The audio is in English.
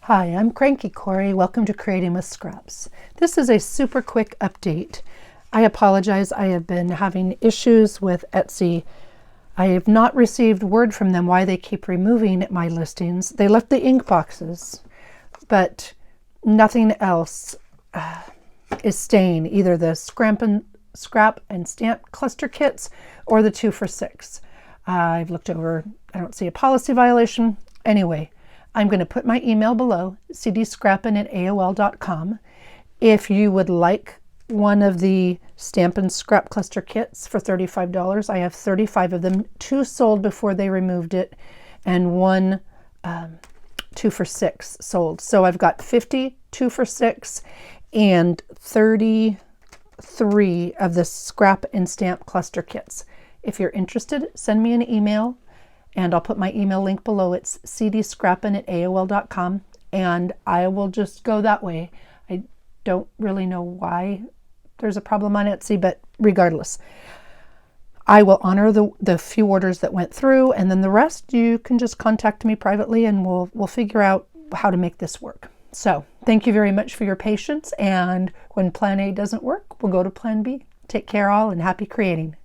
Hi, I'm Cranky Corey. Welcome to Creating with Scraps. This is a super quick update. I apologize. I have been having issues with Etsy. I have not received word from them why they keep removing my listings. They left the ink boxes, but nothing else is staying. Either the scrap and stamp cluster kits or the 2 for $6. I've looked over. I don't see a policy violation. Anyway, I'm going to put my email below, cdscrappin@aol.com. If you would like one of the Stampin' Scrap Cluster kits for $35, I have 35 of them. 2 sold before they removed it, and 1 2 for $6 sold. So I've got 50 2 for $6 and 33 of the scrap and stamp cluster kits. If you're interested, send me an email. And I'll put my email link below. It's cdscrappin@aol.com, and I will just go that way. I don't really know why there's a problem on Etsy, but regardless, I will honor the few orders that went through, and then the rest you can just contact me privately, and we'll figure out how to make this work. So thank you very much for your patience, and when Plan A doesn't work, we'll go to Plan B. Take care all, and happy creating.